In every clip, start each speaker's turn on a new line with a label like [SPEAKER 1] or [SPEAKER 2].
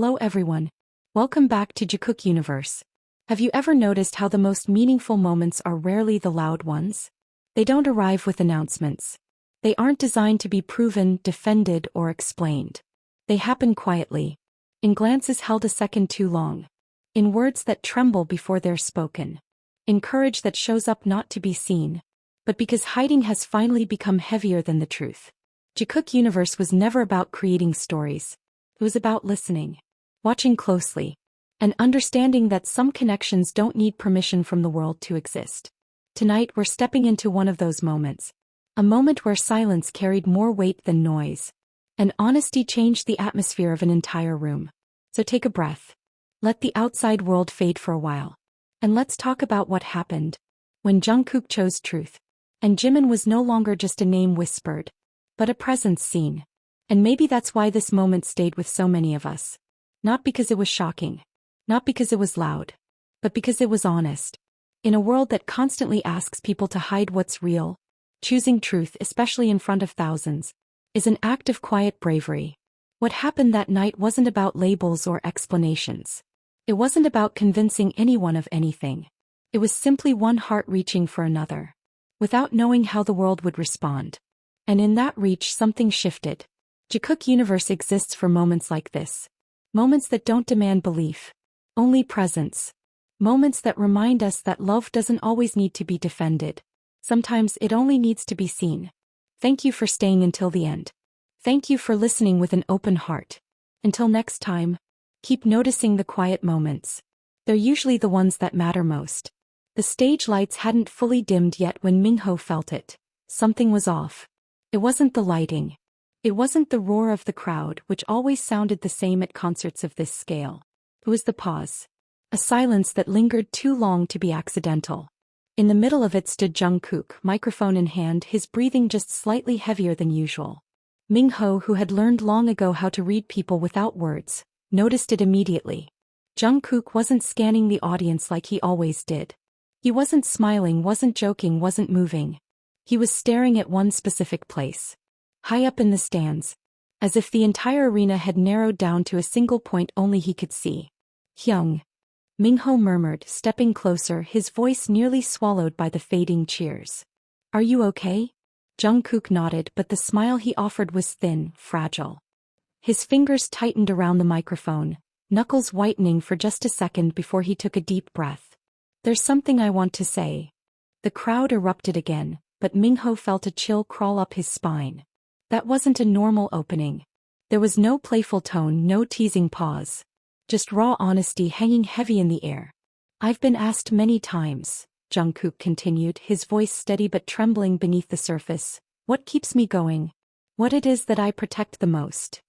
[SPEAKER 1] Hello everyone. Welcome back to Jikook Universe. Have you ever noticed how the most meaningful moments are rarely the loud ones? They don't arrive with announcements. They aren't designed to be proven, defended, or explained. They happen quietly, in glances held a second too long, in words that tremble before they're spoken, in courage that shows up not to be seen, but because hiding has finally become heavier than the truth. Jikook Universe was never about creating stories. It was about listening, watching closely, and understanding that some connections don't need permission from the world to exist. Tonight we're stepping into one of those moments. A moment where silence carried more weight than noise, and honesty changed the atmosphere of an entire room. So take a breath. Let the outside world fade for a while. And let's talk about what happened when Jungkook chose truth, and Jimin was no longer just a name whispered, but a presence seen. And maybe that's why this moment stayed with so many of us. Not because it was shocking, not because it was loud, but because it was honest. In a world that constantly asks people to hide what's real, choosing truth, especially in front of thousands, is an act of quiet bravery. What happened that night wasn't about labels or explanations. It wasn't about convincing anyone of anything. It was simply one heart reaching for another, without knowing how the world would respond. And in that reach something shifted. Jikook Universe exists for moments like this. Moments that don't demand belief, only presence. Moments that remind us that love doesn't always need to be defended. Sometimes it only needs to be seen. Thank you for staying until the end. Thank you for listening with an open heart. Until next time, keep noticing the quiet moments. They're usually the ones that matter most. The stage lights hadn't fully dimmed yet when Minho felt it. Something was off. It wasn't the lighting. It wasn't the roar of the crowd, which always sounded the same at concerts of this scale. It was the pause. A silence that lingered too long to be accidental. In the middle of it stood Jungkook, microphone in hand, his breathing just slightly heavier than usual. Minho, who had learned long ago how to read people without words, noticed it immediately. Jungkook wasn't scanning the audience like he always did. He wasn't smiling, wasn't joking, wasn't moving. He was staring at one specific place. High up in the stands, as if the entire arena had narrowed down to a single point only he could see. Hyung. Minho murmured, stepping closer, his voice nearly swallowed by the fading cheers. Are you okay? Jungkook nodded, but the smile he offered was thin, fragile. His fingers tightened around the microphone, knuckles whitening for just a second before he took a deep breath. There's something I want to say. The crowd erupted again, but Minho felt a chill crawl up his spine. That wasn't a normal opening. There was no playful tone, no teasing pause. Just raw honesty hanging heavy in the air. I've been asked many times, Jungkook continued, his voice steady but trembling beneath the surface, what keeps me going? What it is that I protect the most?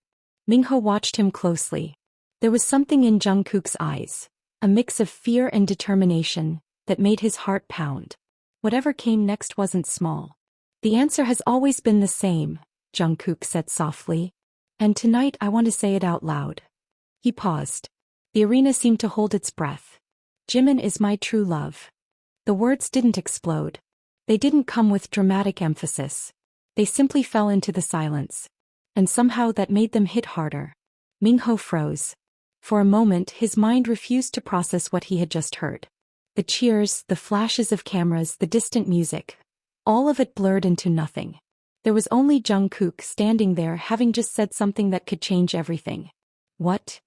[SPEAKER 1] Minho watched him closely. There was something in Jungkook's eyes, a mix of fear and determination, that made his heart pound. Whatever came next wasn't small. The answer has always been the same, Jungkook said softly. And tonight I want to say it out loud. He paused. The arena seemed to hold its breath. Jimin is my true love. The words didn't explode. They didn't come with dramatic emphasis. They simply fell into the silence. And somehow that made them hit harder. Minho froze. For a moment his mind refused to process what he had just heard. The cheers, the flashes of cameras, the distant music. All of it blurred into nothing. There was only Jungkook standing there, having just said something that could change everything. What?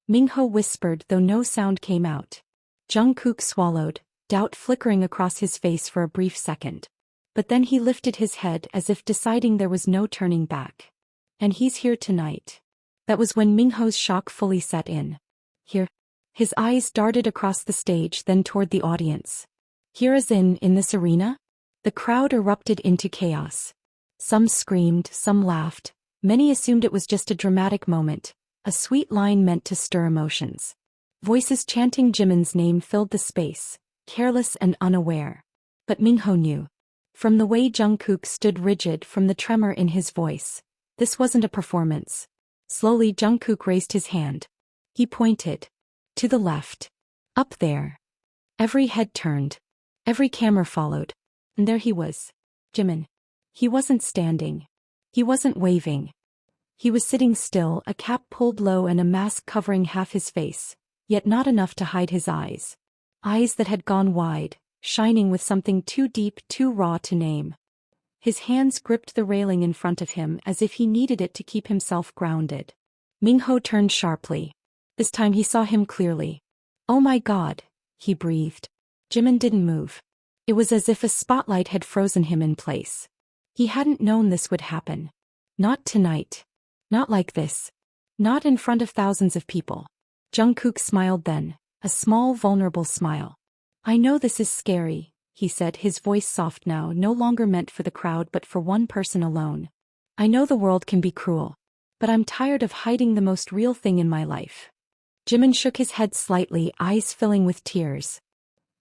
[SPEAKER 1] Minho whispered, though no sound came out. Jungkook swallowed, doubt flickering across his face for a brief second. But then he lifted his head as if deciding there was no turning back. And he's here tonight. That was when Minho's shock fully set in. Here. His eyes darted across the stage, then toward the audience. Here as in this arena? The crowd erupted into chaos. Some screamed, some laughed. Many assumed it was just a dramatic moment, a sweet line meant to stir emotions. Voices chanting Jimin's name filled the space, careless and unaware. But Minho knew. From the way Jungkook stood rigid, from the tremor in his voice. This wasn't a performance. Slowly Jungkook raised his hand. He pointed. To the left. Up there. Every head turned. Every camera followed. And there he was. Jimin. He wasn't standing. He wasn't waving. He was sitting still, a cap pulled low and a mask covering half his face, yet not enough to hide his eyes. Eyes that had gone wide, shining with something too deep, too raw to name. His hands gripped the railing in front of him as if he needed it to keep himself grounded. Mingho turned sharply. This time he saw him clearly. "Oh my God," he breathed. Jimin didn't move. It was as if a spotlight had frozen him in place. He hadn't known this would happen. Not tonight. Not like this. Not in front of thousands of people. Jungkook smiled then, a small vulnerable smile. "I know this is scary," he said, his voice soft now, no longer meant for the crowd but for one person alone. "I know the world can be cruel. But I'm tired of hiding the most real thing in my life." Jimin shook his head slightly, eyes filling with tears.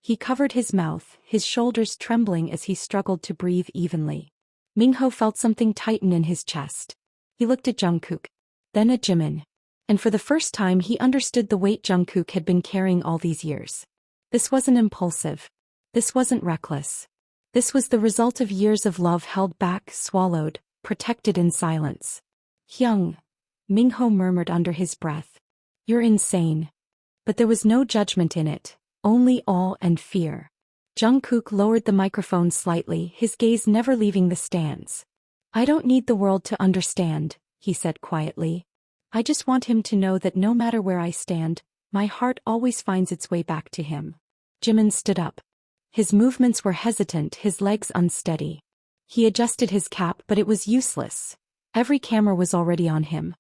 [SPEAKER 1] He covered his mouth, his shoulders trembling as he struggled to breathe evenly. Mingho felt something tighten in his chest. He looked at Jungkook, then at Jimin. And for the first time he understood the weight Jungkook had been carrying all these years. This wasn't impulsive. This wasn't reckless. This was the result of years of love held back, swallowed, protected in silence. "Hyung," Mingho murmured under his breath. "You're insane." But there was no judgment in it, only awe and fear. Jungkook lowered the microphone slightly, his gaze never leaving the stands. "I don't need the world to understand," he said quietly. "I just want him to know that no matter where I stand, my heart always finds its way back to him." Jimin stood up. His movements were hesitant, his legs unsteady. He adjusted his cap, but it was useless. Every camera was already on him.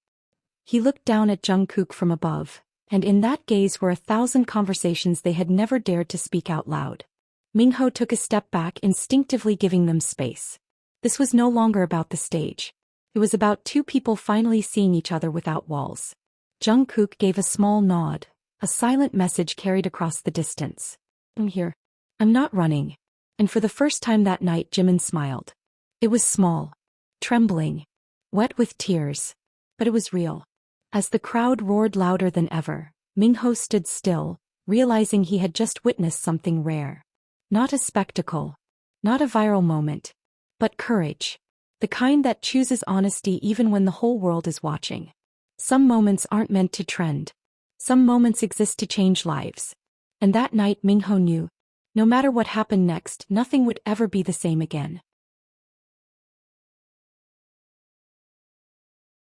[SPEAKER 1] He looked down at Jungkook from above, and in that gaze were 1,000 conversations they had never dared to speak out loud. Mingho took a step back, instinctively giving them space. This was no longer about the stage. It was about two people finally seeing each other without walls. Jungkook gave a small nod, a silent message carried across the distance. "I'm here. I'm not running." And for the first time that night Jimin smiled. It was small, trembling, wet with tears, but it was real. As the crowd roared louder than ever, Mingho stood still, realizing he had just witnessed something rare. Not a spectacle, not a viral moment, but courage. The kind that chooses honesty even when the whole world is watching. Some moments aren't meant to trend. Some moments exist to change lives. And that night Mingho knew, no matter what happened next, nothing would ever be the same again.